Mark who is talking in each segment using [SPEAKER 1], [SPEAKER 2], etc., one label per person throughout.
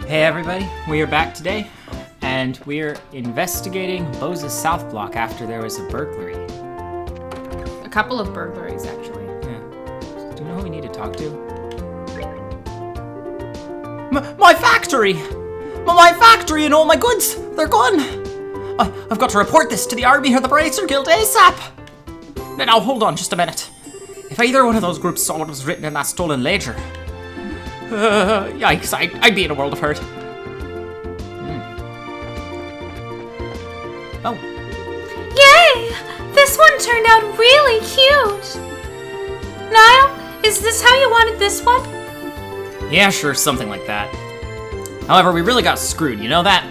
[SPEAKER 1] Hey everybody, we are back today, and we're investigating Bose's South Block after there was a burglary.
[SPEAKER 2] A couple of burglaries, actually.
[SPEAKER 1] Yeah. Do you know who we need to talk to? My factory! My factory and all my goods! They're gone! I've got to report this to the Army or the Bracer Guild ASAP! Now hold on just a minute. If either one of those groups saw what was written in that stolen ledger, yikes, I'd be in a world of hurt. Oh.
[SPEAKER 3] Yay! This one turned out really cute! Niall, is this how you wanted this one?
[SPEAKER 1] Yeah, sure, something like that. However, we really got screwed, you know that?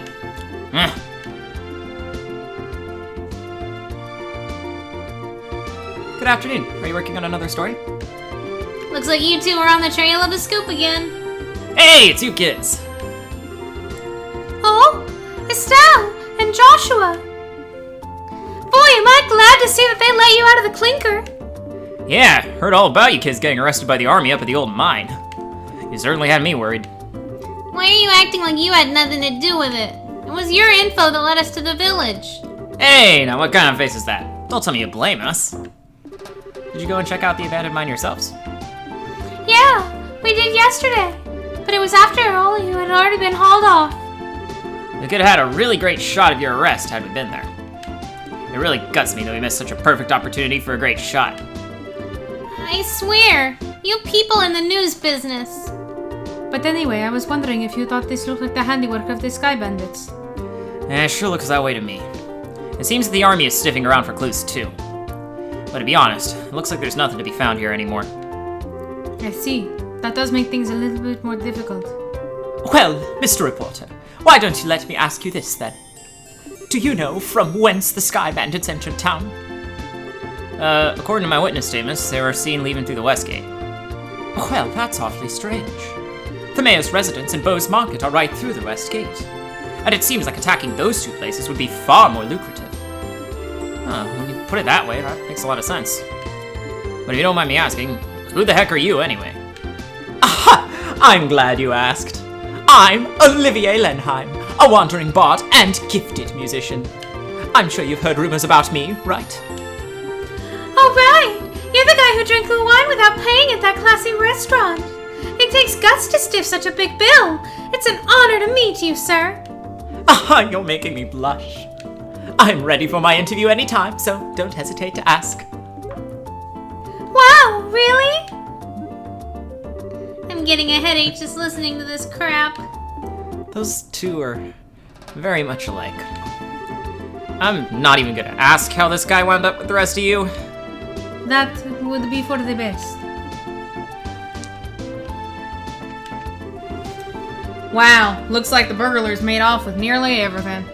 [SPEAKER 1] Good afternoon. Are you working on another story?
[SPEAKER 3] Looks like you two are on the trail of a scoop again.
[SPEAKER 1] Hey, it's you kids!
[SPEAKER 3] Oh, Estelle and Joshua. Boy, am I glad to see that they let you out of the clinker.
[SPEAKER 1] Yeah, heard all about you kids getting arrested by the Army up at the old mine. You certainly had me worried.
[SPEAKER 3] Why are you acting like you had nothing to do with it? It was your info that led us to the village.
[SPEAKER 1] Hey, now what kind of face is that? Don't tell me you blame us. Did you go and check out the abandoned mine yourselves?
[SPEAKER 3] Yeah, we did yesterday. But it was after all you had already been hauled off.
[SPEAKER 1] We could have had a really great shot of your arrest had we been there. It really guts me that we missed such a perfect opportunity for a great shot.
[SPEAKER 3] I swear, you people in the news business.
[SPEAKER 2] But anyway, I was wondering if you thought this looked like the handiwork of the Sky Bandits.
[SPEAKER 1] It sure looks that way to me. It seems that the Army is sniffing around for clues too. But to be honest, it looks like there's nothing to be found here anymore.
[SPEAKER 2] I see. That does make things a little bit more difficult.
[SPEAKER 4] Well, Mr. Reporter, why don't you let me ask you this then? Do you know from whence the Sky Bandits entered town?
[SPEAKER 1] According to my witness statements, they were seen leaving through the west gate.
[SPEAKER 4] Well, that's awfully strange. The mayor's residence and Bose Market are right through the west gate. And it seems like attacking those two places would be far more lucrative.
[SPEAKER 1] When you put it that way, that makes a lot of sense. But if you don't mind me asking, who the heck are you anyway?
[SPEAKER 4] Aha! I'm glad you asked. I'm Olivier Lenheim, a wandering bard and gifted musician. I'm sure you've heard rumors about me, right?
[SPEAKER 3] Oh, right! You're the guy who drank the wine without paying at that classy restaurant. It takes guts to stiff such a big bill. It's an honor to meet you, sir.
[SPEAKER 4] Ah, you're making me blush. I'm ready for my interview anytime, so don't hesitate to ask.
[SPEAKER 3] Wow, really? I'm getting a headache just listening to this crap.
[SPEAKER 1] Those two are very much alike. I'm not even gonna ask how this guy wound up with the rest of you.
[SPEAKER 2] That would be for the best. Wow, looks like the burglars made off with nearly everything.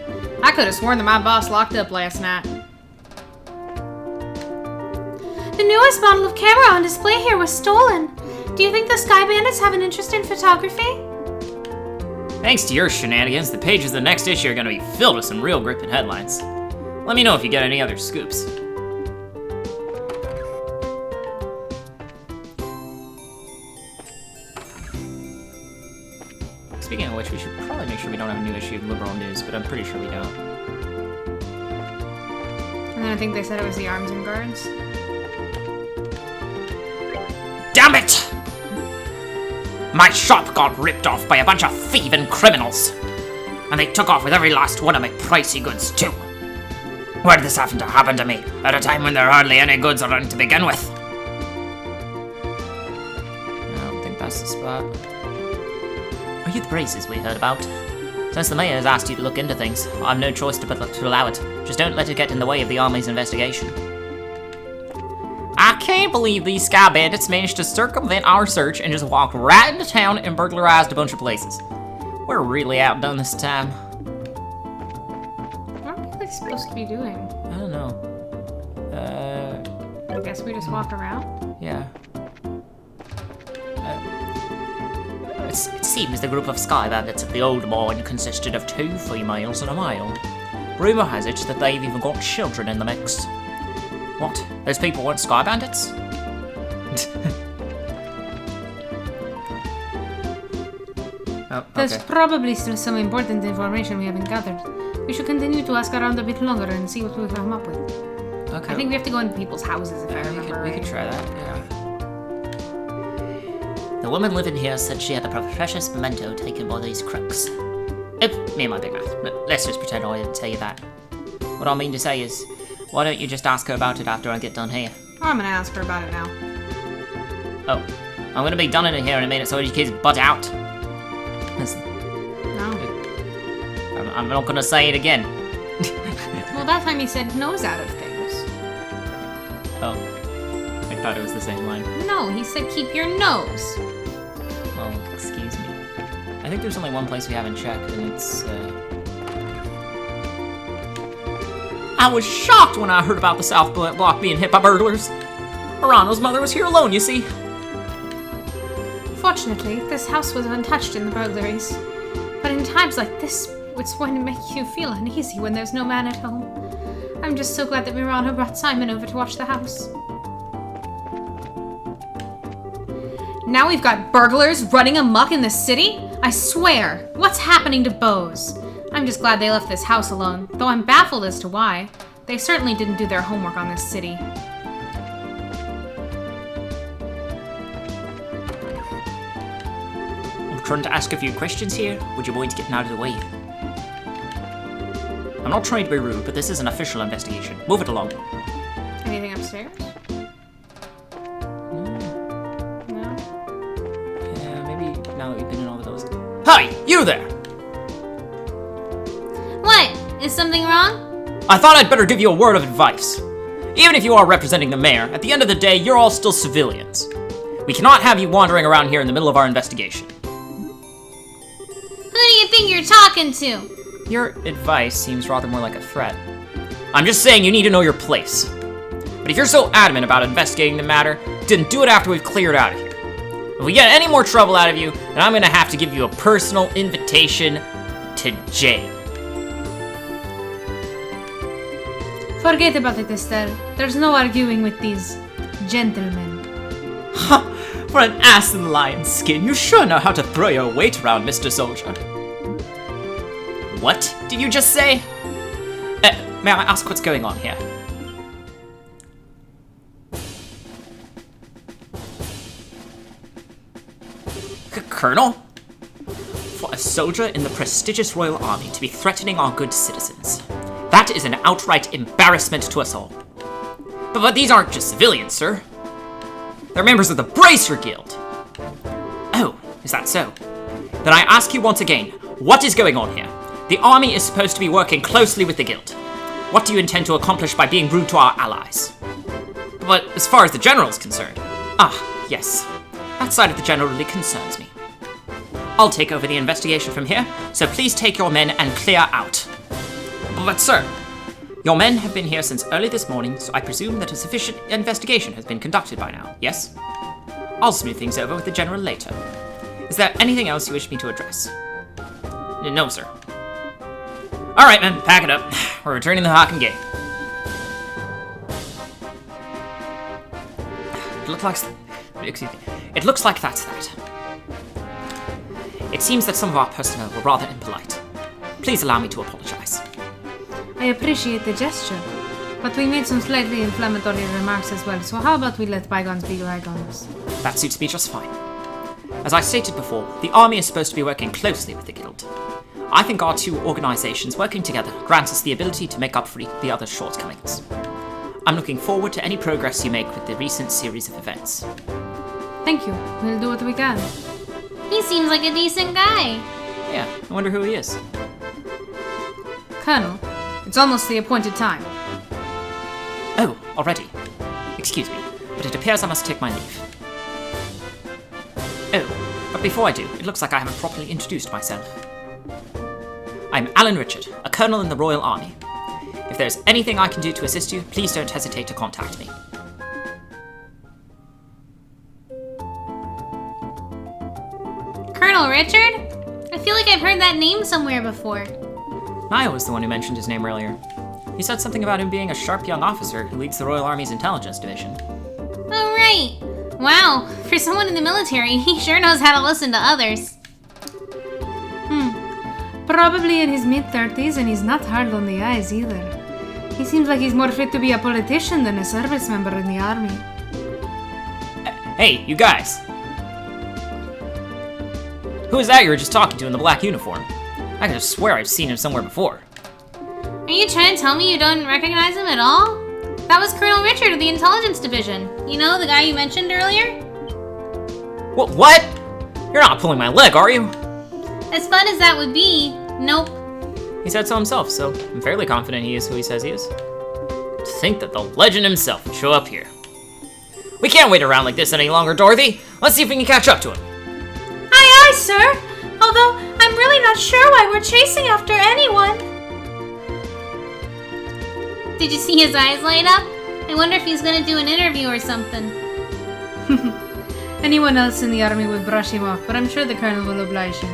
[SPEAKER 2] I could have sworn that my boss locked up last night.
[SPEAKER 3] The newest model of camera on display here was stolen. Do you think the Sky Bandits have an interest in photography?
[SPEAKER 1] Thanks to your shenanigans, the pages of the next issue are gonna be filled with some real gripping headlines. Let me know if you get any other scoops. Speaking of which, we should probably make sure we don't have a new issue of Liberal News, but I'm pretty sure we don't.
[SPEAKER 2] And then I think they said it was the Arms and Guards.
[SPEAKER 4] Damn it! My shop got ripped off by a bunch of thieving criminals. And they took off with every last one of my pricey goods, too. Why'd this happen to happen to me at a time when there are hardly any goods around to begin with?
[SPEAKER 1] I don't think that's the spot. Are you the braces we heard about? Since the mayor has asked you to look into things, I've no choice but to allow it. Just don't let it get in the way of the Army's investigation.
[SPEAKER 4] I can't believe these Sky Bandits managed to circumvent our search and just walked right into town and burglarized a bunch of places. We're really outdone this time.
[SPEAKER 2] What are they supposed to be doing?
[SPEAKER 1] I don't know.
[SPEAKER 2] I guess we just walk around?
[SPEAKER 1] Yeah.
[SPEAKER 4] It seems the group of Sky Bandits at the old mine consisted of 2 females and a male. Rumour has it that they've even got children in the mix. What? Those people weren't Sky Bandits?
[SPEAKER 1] Oh,
[SPEAKER 3] There's
[SPEAKER 1] okay.
[SPEAKER 3] probably still some important information we haven't gathered. We should continue to ask around a bit longer and see what we come up with.
[SPEAKER 1] Okay.
[SPEAKER 2] I think we have to go into people's houses if I
[SPEAKER 1] we
[SPEAKER 2] remember
[SPEAKER 1] could
[SPEAKER 2] right.
[SPEAKER 1] try that, yeah.
[SPEAKER 4] The woman living here said she had the precious memento taken by these crooks. Oh, me and my big mouth. But let's just pretend I didn't tell you that. What I mean to say is, why don't you just ask her about it after I get done here?
[SPEAKER 2] Oh, I'm gonna ask her about it now.
[SPEAKER 4] Oh, I'm gonna be done in here in a minute, so you kids butt out.
[SPEAKER 2] No.
[SPEAKER 4] I'm not gonna say it again.
[SPEAKER 2] Well, that time he said nose out of things.
[SPEAKER 1] Oh. I thought it was the same line.
[SPEAKER 2] No, he said keep your nose.
[SPEAKER 1] Well, excuse me. I think there's only one place we haven't checked, and it's, I was shocked when I heard about the South Block being hit by burglars. Morano's mother was here alone, you see.
[SPEAKER 3] Fortunately, this house was untouched in the burglaries. But in times like this, it's going to make you feel uneasy when there's no man at home. I'm just so glad that Mirano brought Simon over to watch the house.
[SPEAKER 2] Now we've got burglars running amok in the city? I swear, what's happening to Bose? I'm just glad they left this house alone, though I'm baffled as to why. They certainly didn't do their homework on this city.
[SPEAKER 4] I'm trying to ask a few questions here. Would you mind getting out of the way? I'm not trying to be rude, but this is an official investigation. Move it along.
[SPEAKER 2] Anything upstairs? No?
[SPEAKER 1] Yeah, maybe now that we've been in all of those.
[SPEAKER 4] Hi, you there!
[SPEAKER 3] What? Is something wrong?
[SPEAKER 4] I thought I'd better give you a word of advice. Even if you are representing the mayor, at the end of the day, you're all still civilians. We cannot have you wandering around here in the middle of our investigation.
[SPEAKER 3] Who do you think you're talking to?
[SPEAKER 1] Your advice seems rather more like a threat.
[SPEAKER 4] I'm just saying you need to know your place. But if you're so adamant about investigating the matter, then do it after we've cleared out of here. If we get any more trouble out of you, then I'm gonna have to give you a personal invitation to jail.
[SPEAKER 3] Forget about it, Estelle. There's no arguing with these gentlemen.
[SPEAKER 1] For an ass in lion's skin, you sure know how to throw your weight around, Mr. Soldier.
[SPEAKER 4] What did you just say?
[SPEAKER 1] May I ask what's going on here?
[SPEAKER 4] Colonel? For a soldier in the prestigious Royal Army to be threatening our good citizens. That is an outright embarrassment to us all. But these aren't just civilians, sir. They're members of the Bracer Guild. Oh, is that so? Then I ask you once again, what is going on here? The army is supposed to be working closely with the guild. What do you intend to accomplish by being rude to our allies? But as far as the general is concerned, yes, that side of the general really concerns me. I'll take over the investigation from here, so please take your men and clear out. But sir, your men have been here since early this morning, so I presume that a sufficient investigation has been conducted by now, yes? I'll smooth things over with the general later. Is there anything else you wish me to address? No, sir. Alright, men, pack it up. We're returning to the Hawken Gate. It looks like that's that. It seems that some of our personnel were rather impolite. Please allow me to apologize.
[SPEAKER 3] I appreciate the gesture, but we made some slightly inflammatory remarks as well, so how about we let bygones be bygones?
[SPEAKER 4] That suits me just fine. As I stated before, the army is supposed to be working closely with the guild. I think our two organizations working together grants us the ability to make up for the other shortcomings. I'm looking forward to any progress you make with the recent series of events.
[SPEAKER 3] Thank you. We'll do what we can. He seems like a decent guy.
[SPEAKER 1] Yeah, I wonder who he is.
[SPEAKER 2] Colonel, it's almost the appointed time.
[SPEAKER 4] Oh, already? Excuse me, but it appears I must take my leave. Oh, but before I do, it looks like I haven't properly introduced myself. I'm Alan Richard, a colonel in the Royal Army. If there's anything I can do to assist you, please don't hesitate to contact me.
[SPEAKER 3] Colonel Richard? I feel like I've heard that name somewhere before.
[SPEAKER 1] Naya was the one who mentioned his name earlier. He said something about him being a sharp young officer who leads the Royal Army's intelligence division.
[SPEAKER 3] Oh, right. Wow, for someone in the military, he sure knows how to listen to others. Probably in his mid-30s, and he's not hard on the eyes either. He seems like he's more fit to be a politician than a service member in the army.
[SPEAKER 1] Hey, you guys. Who is that you were just talking to in the black uniform? I could swear I've seen him somewhere before.
[SPEAKER 2] Are you trying to tell me you don't recognize him at all? That was Colonel Richard of the Intelligence Division. You know, the guy you mentioned earlier?
[SPEAKER 1] What? You're not pulling my leg, are you?
[SPEAKER 2] As fun as that would be, nope.
[SPEAKER 1] He said so himself, so I'm fairly confident he is who he says he is. To think that the legend himself would show up here. We can't wait around like this any longer, Dorothy. Let's see if we can catch up to him.
[SPEAKER 3] Aye, aye, sir. Although, I'm really not sure why we're chasing after anyone.
[SPEAKER 2] Did you see his eyes light up? I wonder if he's gonna do an interview or something.
[SPEAKER 3] Anyone else in the army would brush him off, but I'm sure the colonel will oblige him.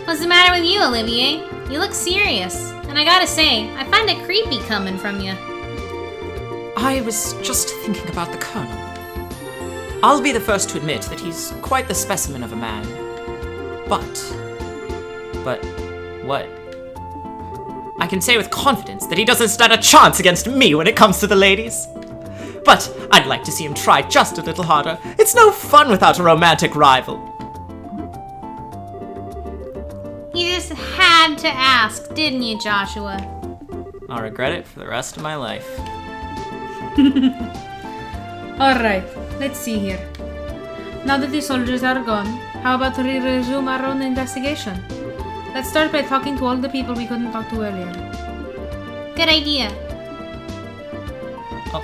[SPEAKER 2] What's the matter with you, Olivier? You look serious. And I gotta say, I find it creepy coming from you.
[SPEAKER 1] I was just thinking about the Colonel. I'll be the first to admit that he's quite the specimen of a man. But what? I can say with confidence that he doesn't stand a chance against me when it comes to the ladies. But I'd like to see him try just a little harder. It's no fun without a romantic rival.
[SPEAKER 2] You just had to ask, didn't you, Joshua?
[SPEAKER 1] I'll regret it for the rest of my life.
[SPEAKER 3] Alright, let's see here. Now that the soldiers are gone, how about we resume our own investigation? Let's start by talking to all the people we couldn't talk to earlier.
[SPEAKER 2] Good idea.
[SPEAKER 1] Oh.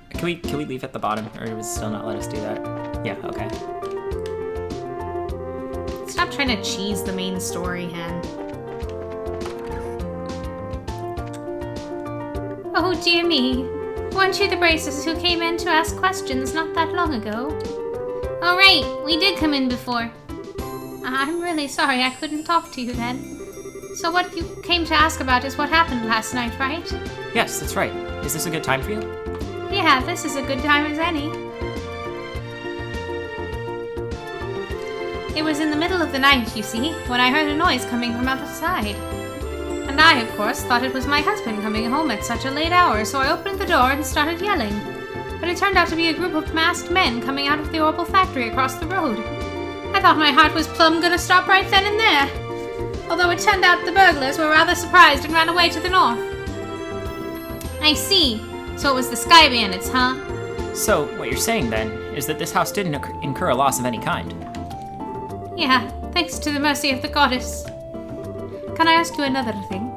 [SPEAKER 1] Can we leave at the bottom, or does it still not let us do that? Yeah, okay.
[SPEAKER 2] Stop trying to cheese the main story, Hen. Oh dear me. Weren't you the Braces who came in to ask questions not that long ago? Oh right, we did come in before. I'm really sorry I couldn't talk to you then. So what you came to ask about is what happened last night, right?
[SPEAKER 1] Yes, that's right. Is this a good time for you?
[SPEAKER 2] Yeah, this is a good time as any. It was in the middle of the night, you see, when I heard a noise coming from outside. And I, of course, thought it was my husband coming home at such a late hour, so I opened the door and started yelling. But it turned out to be a group of masked men coming out of the Orbital factory across the road. I thought my heart was plumb gonna stop right then and there. Although it turned out the burglars were rather surprised and ran away to the north. I see. So it was the Sky Bandits, huh?
[SPEAKER 1] So, what you're saying then, is that this house didn't incur a loss of any kind?
[SPEAKER 3] Yeah, thanks to the mercy of the goddess. Can I ask you another thing?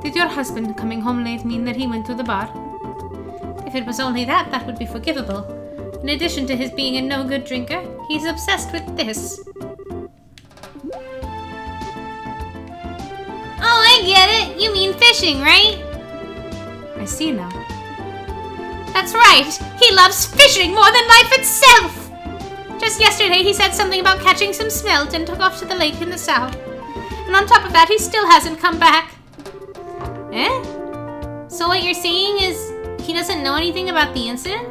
[SPEAKER 3] Did your husband coming home late mean that he went to the bar?
[SPEAKER 2] If it was only that, that would be forgivable. In addition to his being a no-good drinker, he's obsessed with this. Oh, I get it! You mean fishing, right?
[SPEAKER 3] I see now.
[SPEAKER 2] That's right! He loves fishing more than life itself! Just yesterday he said something about catching some smelt and took off to the lake in the south. And on top of that, he still hasn't come back. Eh? So what you're saying is he doesn't know anything about the incident?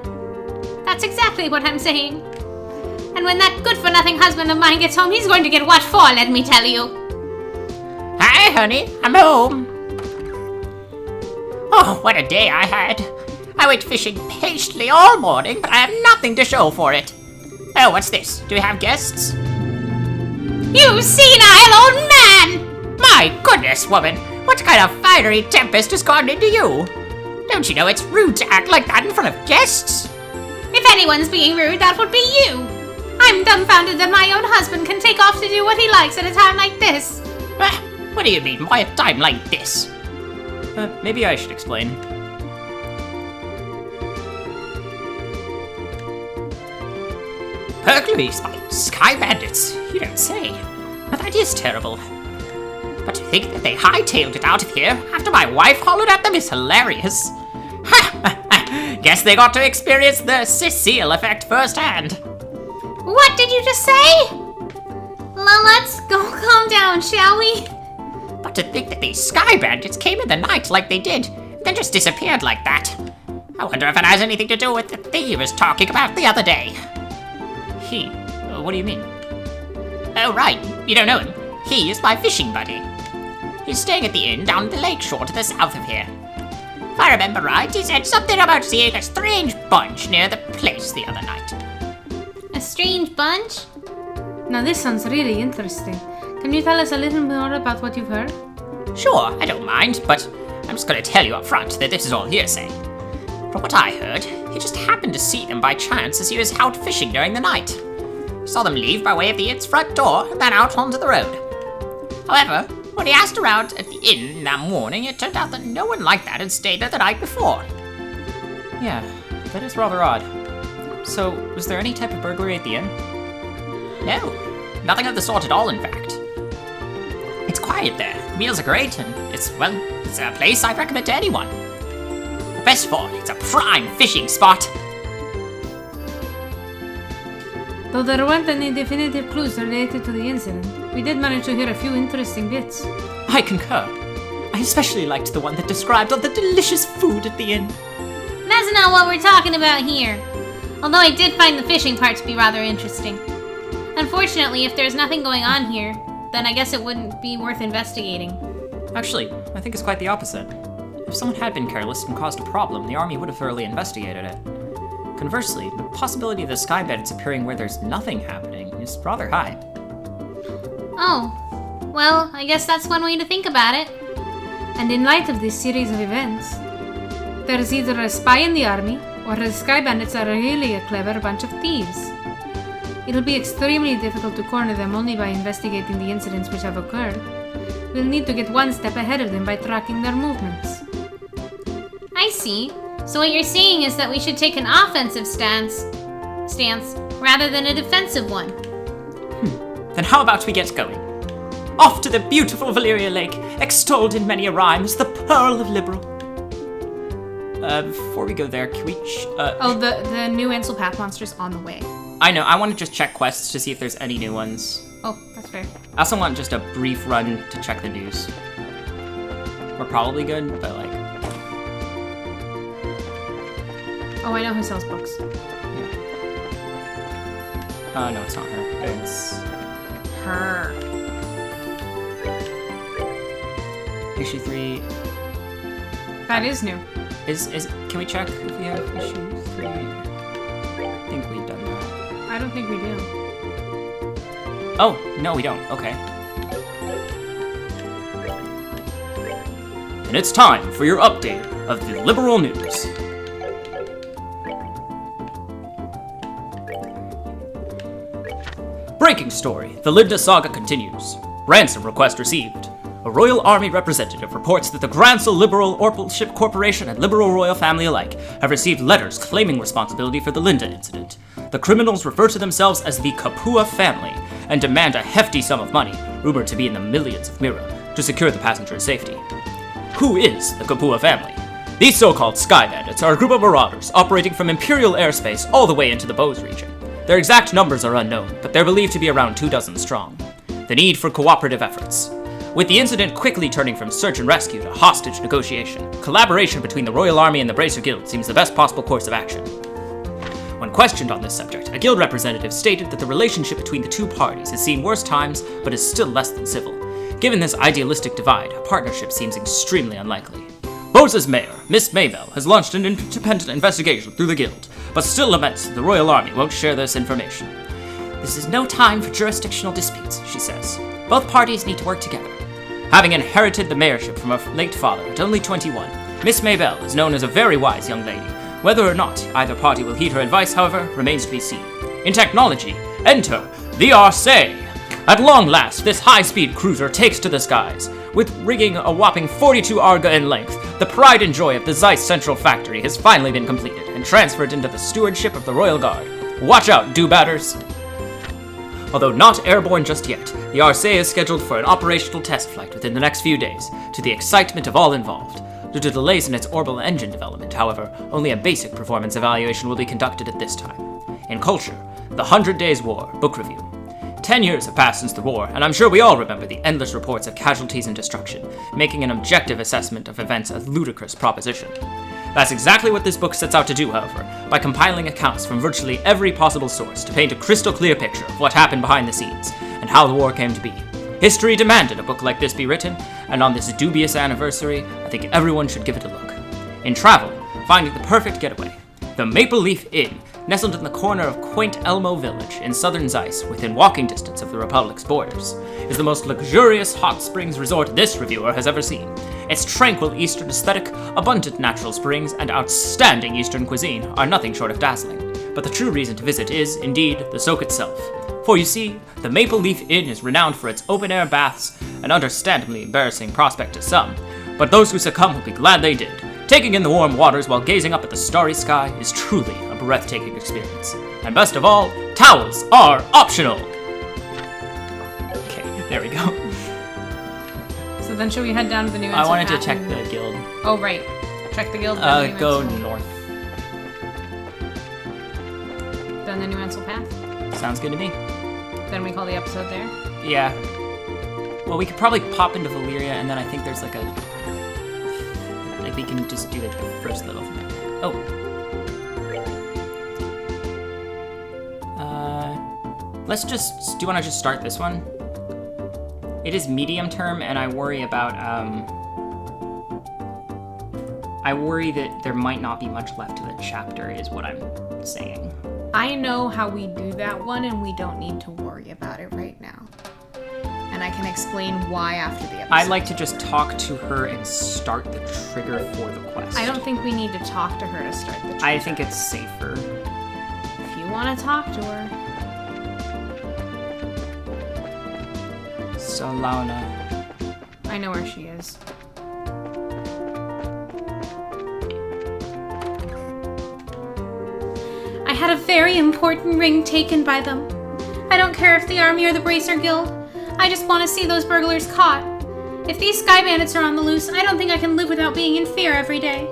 [SPEAKER 2] That's exactly what I'm saying. And when that good-for-nothing husband of mine gets home, he's going to get what for, let me tell you.
[SPEAKER 4] Hi, honey. I'm home. Oh, what a day I had. I went fishing patiently all morning, but I have nothing to show for it. Oh, what's this? Do we have guests?
[SPEAKER 2] You senile old man!
[SPEAKER 4] My goodness, woman. What kind of fiery tempest has gone into you? Don't you know it's rude to act like that in front of guests?
[SPEAKER 2] If anyone's being rude, that would be you. I'm dumbfounded that my own husband can take off to do what he likes at a time like this.
[SPEAKER 4] What do you mean by a time like this?
[SPEAKER 1] Maybe I should explain.
[SPEAKER 4] Burglaries by Sky Bandits, you don't say. Now that is terrible. But to think that they hightailed it out of here after my wife hollered at them is hilarious. Ha! Guess they got to experience the Cecile effect firsthand.
[SPEAKER 2] What did you just say? Let's go calm down, shall we?
[SPEAKER 4] But to think that these Sky Bandits came in the night like they did, then just disappeared like that. I wonder if it has anything to do with the thing he was talking about the other day.
[SPEAKER 1] He? What do you mean?
[SPEAKER 4] Oh, right. You don't know him. He is my fishing buddy. He's staying at the inn down the lakeshore to the south of here. If I remember right, he said something about seeing a strange bunch near the place the other night.
[SPEAKER 3] A strange bunch? Now this sounds really interesting. Can you tell us a little more about what you've heard?
[SPEAKER 4] Sure, I don't mind, but I'm just going to tell you up front that this is all hearsay. From what I heard, he just happened to see them by chance as he was out fishing during the night. He saw them leave by way of the inn's front door and then out onto the road. However, when he asked around at the inn that morning, it turned out that no one like that had stayed there the night before.
[SPEAKER 1] Yeah, that is rather odd. So, was there any type of burglary at the inn?
[SPEAKER 4] No, nothing of the sort at all, in fact. It's quiet there, the meals are great, and it's a place I'd recommend to anyone. Best of all, it's a prime fishing spot.
[SPEAKER 3] Though there weren't any definitive clues related to the incident, we did manage to hear a few interesting bits.
[SPEAKER 1] I concur. I especially liked the one that described all the delicious food at the inn.
[SPEAKER 3] That's not what we're talking about here. Although I did find the fishing part to be rather interesting. Unfortunately, if there's nothing going on here, then I guess it wouldn't be worth investigating.
[SPEAKER 1] Actually, I think it's quite the opposite. If someone had been careless and caused a problem, the army would have thoroughly investigated it. Conversely, the possibility of the sky bandits appearing where there's nothing happening is rather high.
[SPEAKER 3] Oh, well, I guess that's one way to think about it. And in light of this series of events, there's either a spy in the army, or the sky bandits are really a clever bunch of thieves. It'll be extremely difficult to corner them only by investigating the incidents which have occurred. We'll need to get one step ahead of them by tracking their movements.
[SPEAKER 2] I see. So what you're saying is that we should take an offensive stance rather than a defensive one.
[SPEAKER 1] Then how about we get going? Off to the beautiful Valyria Lake, extolled in many a rhyme as the Pearl of Liberal. Before we go there, can we
[SPEAKER 2] The new Ansel Path monster's on the way.
[SPEAKER 1] I know, I want to just check quests to see if there's any new ones.
[SPEAKER 2] Oh, that's fair.
[SPEAKER 1] I also want just a brief run to check the news. We're probably good, but like...
[SPEAKER 2] Oh, I know who sells books.
[SPEAKER 1] No, it's not her. It's...
[SPEAKER 2] Her.
[SPEAKER 1] Issue 3...
[SPEAKER 2] That is new.
[SPEAKER 1] Can we check if we have issue 3? I think we've done that.
[SPEAKER 2] I don't think we do.
[SPEAKER 1] Oh, no, we don't. Okay. And it's time for your update of the liberal news. Breaking story. The Linda saga continues. Ransom request received. A Royal Army representative reports that the Gransel Liberal Orpalship Corporation and Liberal Royal Family alike have received letters claiming responsibility for the Linda incident. The criminals refer to themselves as the Kapua family and demand a hefty sum of money, rumored to be in the millions of mira, to secure the passenger's safety. Who is the Kapua family? These so-called Sky Bandits are a group of marauders operating from Imperial airspace all the way into the Bose region. Their exact numbers are unknown, but they're believed to be around 24 strong. The need for cooperative efforts. With the incident quickly turning from search and rescue to hostage negotiation, collaboration between the Royal Army and the Bracer Guild seems the best possible course of action. When questioned on this subject, a guild representative stated that the relationship between the two parties has seen worse times, but is still less than civil. Given this idealistic divide, a partnership seems extremely unlikely. Bose's mayor, Miss Maybell, has launched an independent investigation through the guild, but still laments that the Royal Army won't share this information. This is no time for jurisdictional disputes, she says. Both parties need to work together. Having inherited the mayorship from her late father at only 21, Miss Maybell is known as a very wise young lady. Whether or not either party will heed her advice, however, remains to be seen. In technology, enter the RC. At long last, this high-speed cruiser takes to the skies. With rigging a whopping 42 Arga in length, the pride and joy of the Zeiss Central Factory has finally been completed and transferred into the stewardship of the Royal Guard. Watch out, do-batters! Although not airborne just yet, the RC is scheduled for an operational test flight within the next few days, to the excitement of all involved. Due to delays in its orbital engine development, however, only a basic performance evaluation will be conducted at this time. In culture, the 100 Days War, book review. 10 years have passed since the war, and I'm sure we all remember the endless reports of casualties and destruction, making an objective assessment of events a ludicrous proposition. That's exactly what this book sets out to do, however, by compiling accounts from virtually every possible source to paint a crystal clear picture of what happened behind the scenes, and how the war came to be. History demanded a book like this be written, and on this dubious anniversary, I think everyone should give it a look. In travel, finding the perfect getaway. The Maple Leaf Inn, nestled in the corner of quaint Elmo Village in southern Zeiss, within walking distance of the Republic's borders, is the most luxurious hot springs resort this reviewer has ever seen. Its tranquil eastern aesthetic, abundant natural springs, and outstanding eastern cuisine are nothing short of dazzling. But the true reason to visit is, indeed, the soak itself. For you see, the Maple Leaf Inn is renowned for its open-air baths, an understandably embarrassing prospect to some, but those who succumb will be glad they did. Taking in the warm waters while gazing up at the starry sky is truly a breathtaking experience. And best of all, towels are optional! Okay, there we go.
[SPEAKER 2] So then should we head down to the new
[SPEAKER 1] I wanted to
[SPEAKER 2] path
[SPEAKER 1] check
[SPEAKER 2] and-
[SPEAKER 1] the guild.
[SPEAKER 2] Oh, right. Check the guild. then the new
[SPEAKER 1] Go
[SPEAKER 2] Ensel-
[SPEAKER 1] north.
[SPEAKER 2] Then the new Ensel path.
[SPEAKER 1] Sounds good to me.
[SPEAKER 2] Then we call the episode there.
[SPEAKER 1] Yeah. Well, we could probably pop into Valyria, and then I think there's like a... Like, we can just do like the first little thing. Oh. Let's just... Do you want to just start this one? It is medium term, and I worry about, I worry that there might not be much left to the chapter, is what I'm saying.
[SPEAKER 2] I know how we do that one, and we don't need to worry about it right now. And I can explain why after the episode.
[SPEAKER 1] I'd like to just talk to her and start the trigger for the quest.
[SPEAKER 2] I don't think we need to talk to her to start the trigger.
[SPEAKER 1] I think it's safer.
[SPEAKER 2] If you want to talk to her.
[SPEAKER 1] Solana.
[SPEAKER 2] I know where she is. I had a very important ring taken by them. I don't care if the army or the Bracer Guild. I just want to see those burglars caught. If these sky bandits are on the loose, I don't think I can live without being in fear every day.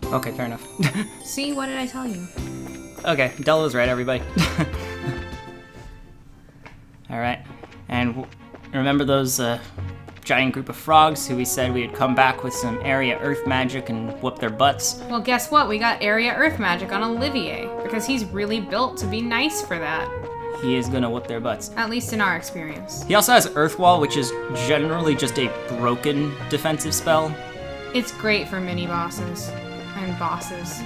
[SPEAKER 1] Okay, fair enough.
[SPEAKER 2] See, what did I tell you?
[SPEAKER 1] Okay, Della was right, everybody. Alright, and remember those giant group of frogs who we said we'd come back with some area earth magic and whoop their butts?
[SPEAKER 2] Well, guess what? We got area earth magic on Olivier, because he's really built to be nice for that.
[SPEAKER 1] He is gonna whoop their butts.
[SPEAKER 2] At least in our experience.
[SPEAKER 1] He also has Earth Wall, which is generally just a broken defensive spell.
[SPEAKER 2] It's great for mini bosses and bosses.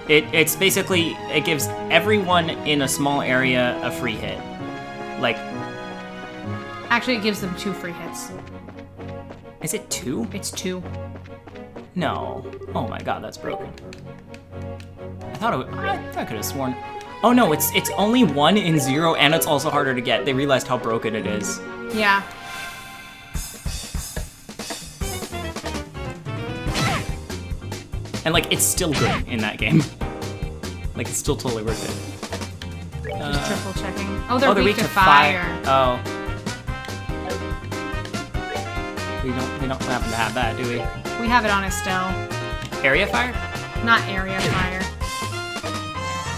[SPEAKER 1] It's basically, it gives everyone in a small area a free hit. Like,
[SPEAKER 2] Actually, it gives them 2 free hits.
[SPEAKER 1] is it 2?
[SPEAKER 2] It's 2.
[SPEAKER 1] No. Oh my god, that's broken. I thought I could have sworn. Oh no, it's only 1 in 0, and it's also harder to get. They realized how broken it is.
[SPEAKER 2] Yeah.
[SPEAKER 1] And like, it's still good in that game. Like, it's still totally worth it.
[SPEAKER 2] Just triple checking. Oh, they're weak to
[SPEAKER 1] weak
[SPEAKER 2] fire.
[SPEAKER 1] Oh. We don't happen to have that, do we?
[SPEAKER 2] We have it on Estelle.
[SPEAKER 1] Area fire?
[SPEAKER 2] Not area fire.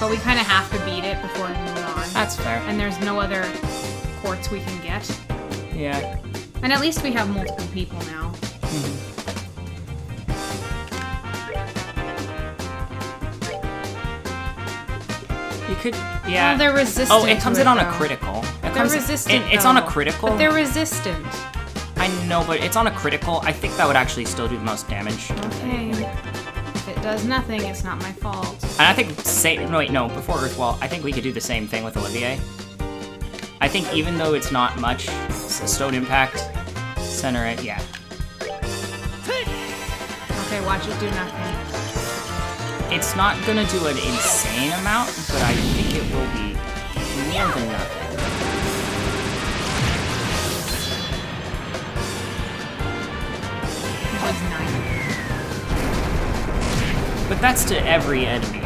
[SPEAKER 2] But we kind of have to beat it before we move on.
[SPEAKER 1] That's fair.
[SPEAKER 2] And there's no other quartz we can get.
[SPEAKER 1] Yeah.
[SPEAKER 2] And at least we have multiple people now.
[SPEAKER 1] You could, yeah.
[SPEAKER 2] Oh, they're resistant.
[SPEAKER 1] Oh, it comes
[SPEAKER 2] to
[SPEAKER 1] in on a
[SPEAKER 2] though.
[SPEAKER 1] critical.
[SPEAKER 2] They're resistant.
[SPEAKER 1] It's on a
[SPEAKER 2] though.
[SPEAKER 1] critical.
[SPEAKER 2] But they're resistant.
[SPEAKER 1] I know, but it's on a critical. I think that would actually still do the most damage.
[SPEAKER 2] Okay. If it does nothing, it's not my fault.
[SPEAKER 1] And I think, before Earthwall, I think we could do the same thing with Olivier. I think even though it's not much, it's a stone impact, center it, yeah.
[SPEAKER 2] Okay, watch it do nothing.
[SPEAKER 1] It's not gonna do an insane amount, but I think it will be more than nothing.
[SPEAKER 2] It was 9.
[SPEAKER 1] But that's to every enemy.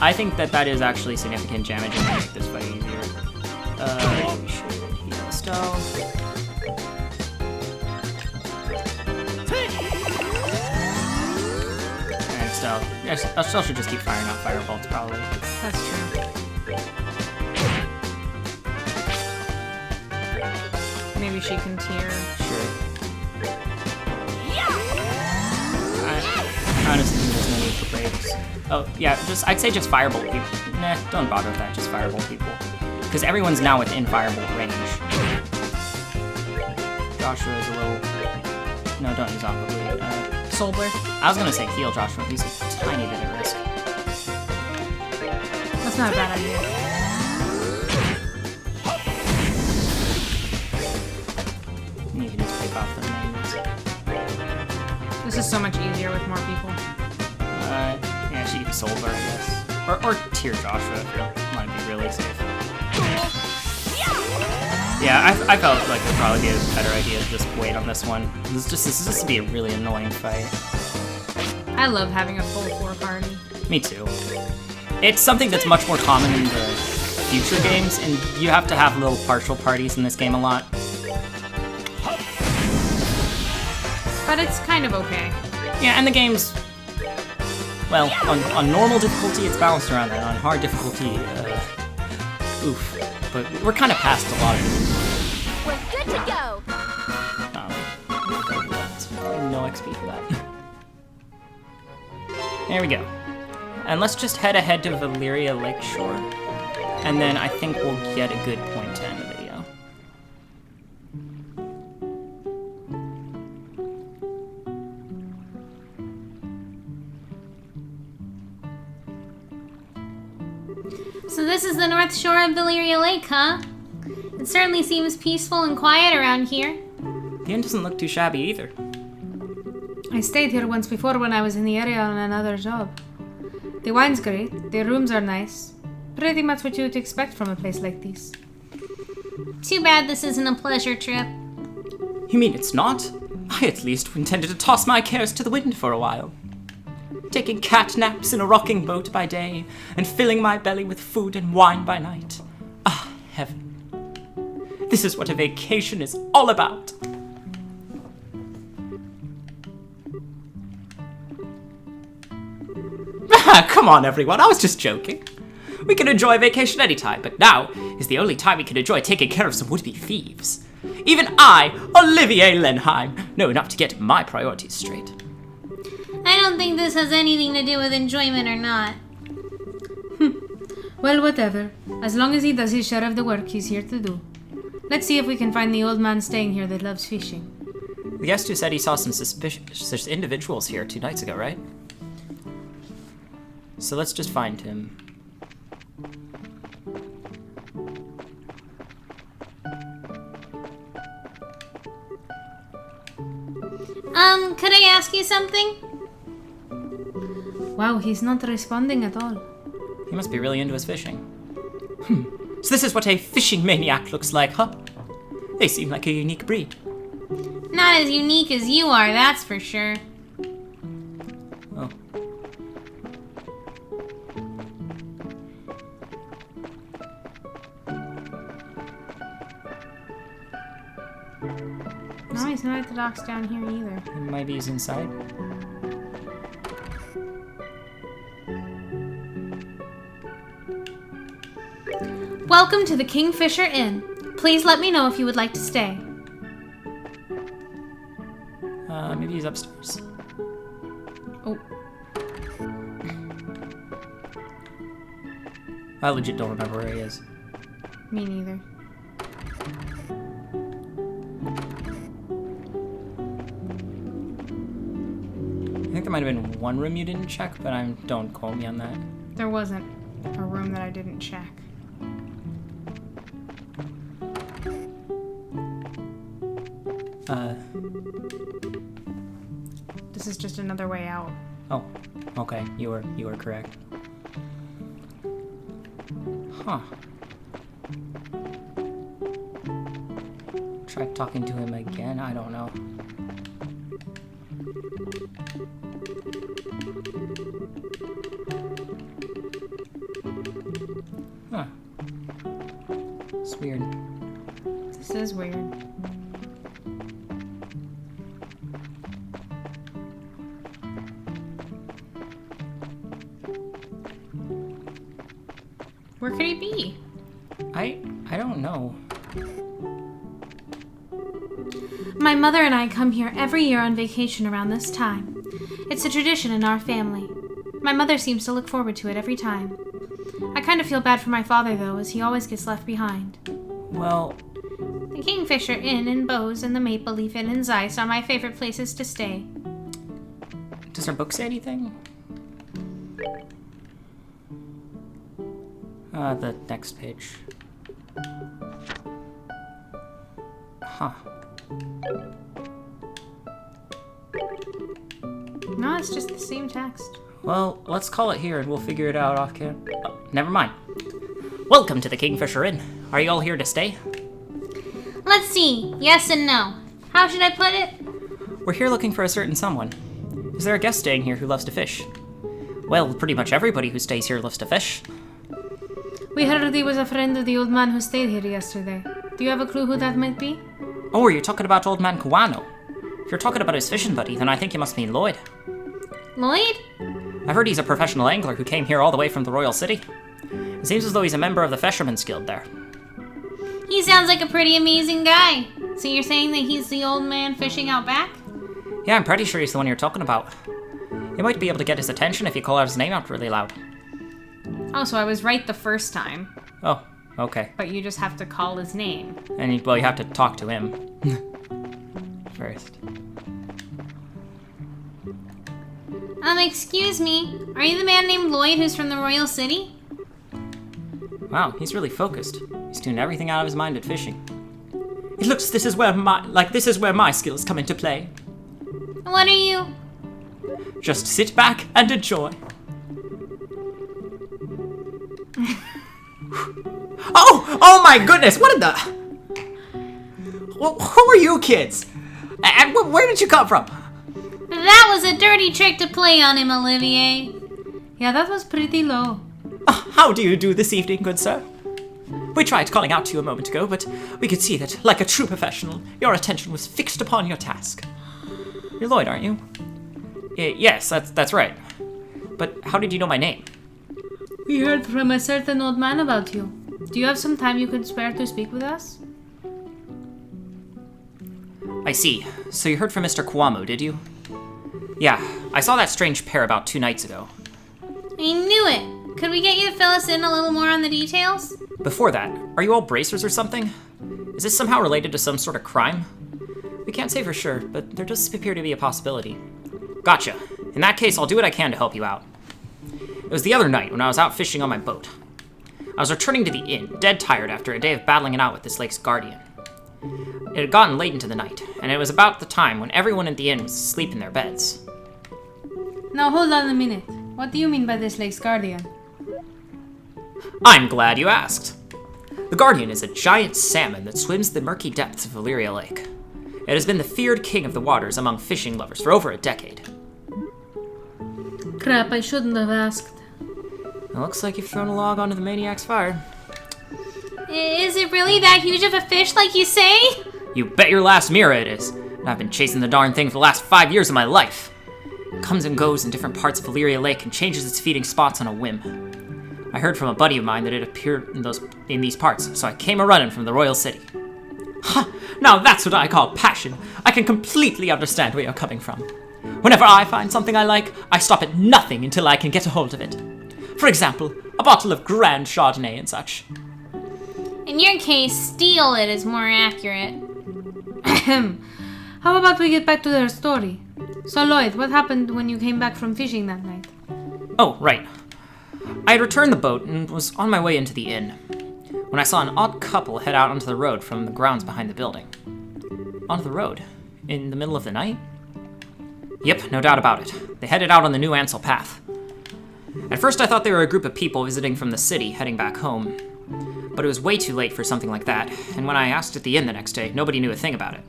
[SPEAKER 1] I think that is actually significant damage and make this fight easier. We should heal Estelle. And Estelle. Yes, Estelle should just keep firing off firebolts, probably.
[SPEAKER 2] That's true. Maybe she can tear.
[SPEAKER 1] Sure. I honestly think there's no need breaks. Oh, yeah, I'd say just firebolt people. Nah, don't bother with that, just firebolt people. Because everyone's now within firebolt range. Joshua is a little... No, don't use Aqua Bleed.
[SPEAKER 2] Soul Blur.
[SPEAKER 1] I was gonna say heal Joshua, he's a tiny bit at risk.
[SPEAKER 2] That's not a bad idea.
[SPEAKER 1] You can just pick off the names.
[SPEAKER 2] This is so much easier with more people.
[SPEAKER 1] Yeah, she can Soul Blur, I guess. Or Tear Joshua if you want to be really safe. Yeah, I felt like it would probably be a better idea to just wait on this one. This is just to be a really annoying fight.
[SPEAKER 2] I love having a full 4 party.
[SPEAKER 1] Me too. It's something that's much more common in the future games, and you have to have little partial parties in this game a lot.
[SPEAKER 2] But it's kind of okay.
[SPEAKER 1] Yeah, and the game's... Well, on normal difficulty, it's balanced around that. On hard difficulty, oof. But we're kind of past a lot of it.
[SPEAKER 3] We're good to go.
[SPEAKER 1] No XP for that. There we go. And let's just head ahead to Valyria Lakeshore. And then I think we'll get a good point to end the video.
[SPEAKER 3] So this is the north shore of Valyria Lake, huh? It certainly seems peaceful and quiet around here.
[SPEAKER 1] The inn doesn't look too shabby either.
[SPEAKER 2] I stayed here once before when I was in the area on another job. The wine's great, the rooms are nice. Pretty much what you would expect from a place like this.
[SPEAKER 3] Too bad this isn't a pleasure trip.
[SPEAKER 1] You mean it's not? I at least intended to toss my cares to the wind for a while. Taking cat naps in a rocking boat by day, and filling my belly with food and wine by night. Ah, heaven. This is what a vacation is all about. Come on, everyone, I was just joking. We can enjoy a vacation anytime, but now is the only time we can enjoy taking care of some would-be thieves. Even I, Olivier Lenheim, know enough to get my priorities straight.
[SPEAKER 3] I don't think this has anything to do with enjoyment or not.
[SPEAKER 2] Well, whatever. As long as he does his share of the work he's here to do. Let's see if we can find the old man staying here that loves fishing.
[SPEAKER 1] The guest who said he saw some suspicious individuals here 2 nights ago, right? So let's just find him.
[SPEAKER 3] Could I ask you something?
[SPEAKER 2] Wow, he's not responding at all.
[SPEAKER 1] He must be really into his fishing. So this is what a fishing maniac looks like, huh? They seem like a unique breed.
[SPEAKER 3] Not as unique as you are, that's for sure.
[SPEAKER 1] Oh.
[SPEAKER 2] No, he's not at the docks down here either.
[SPEAKER 1] Maybe he's inside.
[SPEAKER 2] Welcome to the Kingfisher Inn. Please let me know if you would like to stay.
[SPEAKER 1] Maybe he's upstairs.
[SPEAKER 2] Oh,
[SPEAKER 1] I legit don't remember where he is.
[SPEAKER 2] me neither.
[SPEAKER 1] I think there might have been one room you didn't check, but don't quote me on that.
[SPEAKER 2] There wasn't a room that I didn't check. This is just another way out.
[SPEAKER 1] Oh, okay, you were correct. Huh. Try talking to him again? I don't know. Huh. It's weird.
[SPEAKER 2] This is weird. Where could he be?
[SPEAKER 1] I don't know.
[SPEAKER 2] My mother and I come here every year on vacation around this time. It's a tradition in our family. My mother seems to look forward to it every time. I kind of feel bad for my father, though, as he always gets left behind.
[SPEAKER 1] Well,
[SPEAKER 2] The Kingfisher Inn in Bose and the Maple Leaf Inn in Zeiss are my favorite places to stay.
[SPEAKER 1] does our book say anything? The next page. Huh.
[SPEAKER 2] No, it's just the same text.
[SPEAKER 1] Well, let's call it here and we'll figure it out off camera. Oh, never mind. Welcome to the Kingfisher Inn. Are you all here to stay?
[SPEAKER 3] Let's see. Yes and no. How should I put it?
[SPEAKER 1] We're here looking for a certain someone. Is there a guest staying here who loves to fish? Well, pretty much everybody who stays here loves to fish.
[SPEAKER 2] We heard he was a friend of the old man who stayed here yesterday. Do you have a clue who that might be?
[SPEAKER 1] Oh, are you talking about old man Kawano? If you're talking about his fishing buddy, then I think you must mean Lloyd.
[SPEAKER 3] Lloyd?
[SPEAKER 1] I've heard he's a professional angler who came here all the way from the Royal City. It seems as though he's a member of the Fisherman's Guild there.
[SPEAKER 3] He sounds like a pretty amazing guy. So you're saying that he's the old man fishing out back?
[SPEAKER 1] Yeah, I'm pretty sure he's the one you're talking about. You might be able to get his attention if you call out his name out really loud.
[SPEAKER 2] Oh, so I was right the first time,
[SPEAKER 1] Oh, okay.
[SPEAKER 2] but you just have to call his name.
[SPEAKER 1] And you have to talk to him. First.
[SPEAKER 3] Excuse me. Are you the man named Lloyd who's from the Royal City?
[SPEAKER 1] Wow, he's really focused. He's doing everything out of his mind at fishing. It looks this is where my skills come into play.
[SPEAKER 3] What are you?
[SPEAKER 1] Just sit back and enjoy. Oh my goodness, what in the... Who are you kids? And where did you come from?
[SPEAKER 3] That was a dirty trick to play on him, Olivier.
[SPEAKER 2] Yeah, that was pretty low.
[SPEAKER 1] How do you do this evening, good sir? We tried calling out to you a moment ago, but we could see that, like a true professional, your attention was fixed upon your task. You're Lloyd, aren't you? Yes, that's right. But how did you know my name?
[SPEAKER 2] We heard from a certain old man about you. Do you have some time you could spare to speak with us?
[SPEAKER 1] I see. So you heard from Mr. Kwamo, did you? Yeah, I saw that strange pair about 2 nights ago.
[SPEAKER 3] I knew it. Could we get you to fill us in a little more on the details?
[SPEAKER 1] Before that, are you all bracers or something? Is this somehow related to some sort of crime? We can't say for sure, but there does appear to be a possibility. Gotcha. In that case, I'll do what I can to help you out. It was the other night when I was out fishing on my boat. I was returning to the inn, dead tired after a day of battling it out with this lake's guardian. It had gotten late into the night, and it was about the time when everyone at the inn was asleep in their beds.
[SPEAKER 2] Now hold on a minute. What do you mean by this lake's guardian?
[SPEAKER 1] I'm glad you asked. The Guardian is a giant salmon that swims the murky depths of Valyria Lake. It has been the feared king of the waters among fishing lovers for over a decade.
[SPEAKER 2] Crap, I shouldn't have asked.
[SPEAKER 1] It looks like you've thrown a log onto the maniac's fire.
[SPEAKER 3] Is it really that huge of a fish like you say?
[SPEAKER 1] You bet your last mirror it is. And I've been chasing the darn thing for the last 5 years of my life. It comes and goes in different parts of Valyria Lake and changes its feeding spots on a whim. I heard from a buddy of mine that it appeared in these parts, so I came a-running from the Royal City. Ha! Now that's what I call passion. I can completely understand where you're coming from. Whenever I find something I like, I stop at nothing until I can get a hold of it. For example, a bottle of Grand Chardonnay and such.
[SPEAKER 3] In your case, steal it is more accurate.
[SPEAKER 2] How about we get back to their story? So Lloyd, what happened when you came back from fishing that night?
[SPEAKER 1] Oh, right. I had returned the boat and was on my way into the inn, when I saw an odd couple head out onto the road from the grounds behind the building. Onto the road? In the middle of the night? Yep, no doubt about it. They headed out on the New Ansel path. At first I thought they were a group of people visiting from the city, heading back home. But it was way too late for something like that, and when I asked at the inn the next day, nobody knew a thing about it.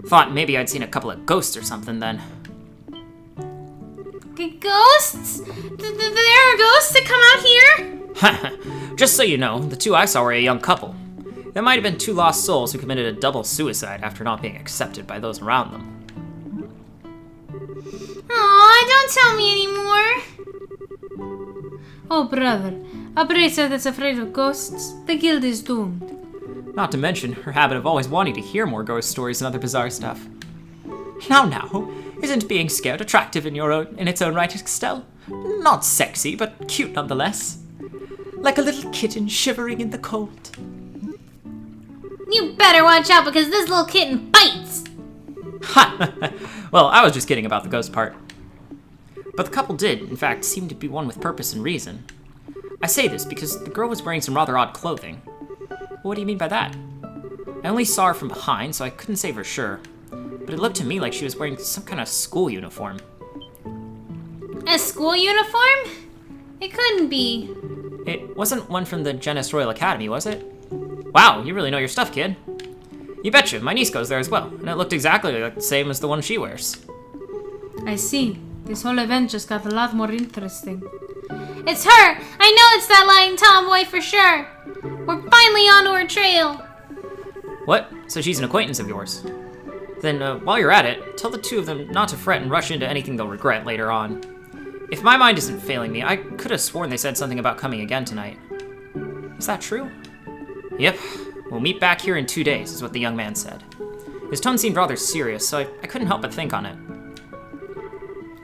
[SPEAKER 1] Thought maybe I'd seen a couple of ghosts or something then.
[SPEAKER 3] Ghosts? There are ghosts that come out here?
[SPEAKER 1] Just so you know, the 2 I saw were a young couple. They might have been 2 lost souls who committed a double suicide after not being accepted by those around them.
[SPEAKER 3] Aw, don't tell me anymore.
[SPEAKER 2] Oh, brother. A bracer that's afraid of ghosts. The guild is doomed.
[SPEAKER 1] Not to mention her habit of always wanting to hear more ghost stories and other bizarre stuff. Now, isn't being scared attractive in its own right, Estelle? Not sexy, but cute nonetheless. Like a little kitten shivering in the cold.
[SPEAKER 3] You better watch out because this little kitten bites!
[SPEAKER 1] Ha! Well, I was just kidding about the ghost part. But the couple did, in fact, seem to be one with purpose and reason. I say this because the girl was wearing some rather odd clothing. What do you mean by that? I only saw her from behind, so I couldn't say for sure. But it looked to me like she was wearing some kind of school uniform.
[SPEAKER 3] A school uniform? It couldn't be.
[SPEAKER 1] It wasn't one from the Genis Royal Academy, was it? Wow, you really know your stuff, kid. You betcha, my niece goes there as well, and it looked exactly like the same as the one she wears.
[SPEAKER 2] I see. This whole event just got a lot more interesting.
[SPEAKER 3] It's her! I know it's that lying tomboy for sure! We're finally onto her trail!
[SPEAKER 1] What? So she's an acquaintance of yours? Then, while you're at it, tell the two of them not to fret and rush into anything they'll regret later on. If my mind isn't failing me, I could have sworn they said something about coming again tonight. Is that true? Yep. We'll meet back here in 2 days, is what the young man said. His tone seemed rather serious, so I couldn't help but think on it.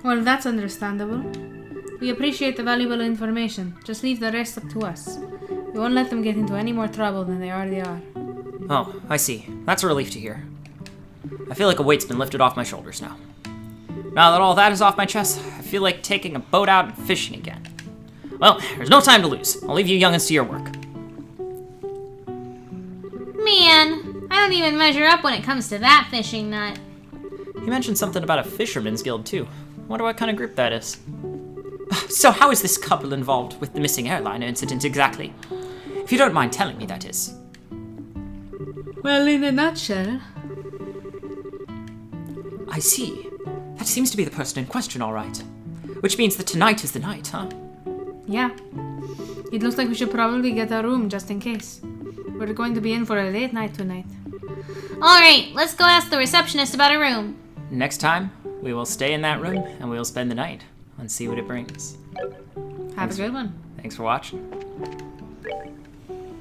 [SPEAKER 2] Well, that's understandable. We appreciate the valuable information. Just leave the rest up to us. We won't let them get into any more trouble than they already are.
[SPEAKER 1] Oh, I see. That's a relief to hear. I feel like a weight's been lifted off my shoulders now. Now that all that is off my chest, I feel like taking a boat out and fishing again. Well, there's no time to lose. I'll leave you youngins to your work.
[SPEAKER 3] Man, I don't even measure up when it comes to that fishing nut.
[SPEAKER 1] You mentioned something about a fisherman's guild, too. Wonder what kind of group that is. So how is this couple involved with the missing airliner incident exactly? If you don't mind telling me, that is.
[SPEAKER 2] Well, in a nutshell,
[SPEAKER 1] I see. That seems to be the person in question, all right. Which means that tonight is the night, huh?
[SPEAKER 2] yeah. It looks like we should probably get a room just in case. We're going to be in for a late night tonight.
[SPEAKER 3] Alright, let's go ask the receptionist about a room.
[SPEAKER 1] Next time, we will stay in that room and we will spend the night and see what it brings.
[SPEAKER 2] Have a good one.
[SPEAKER 1] Thanks for watching.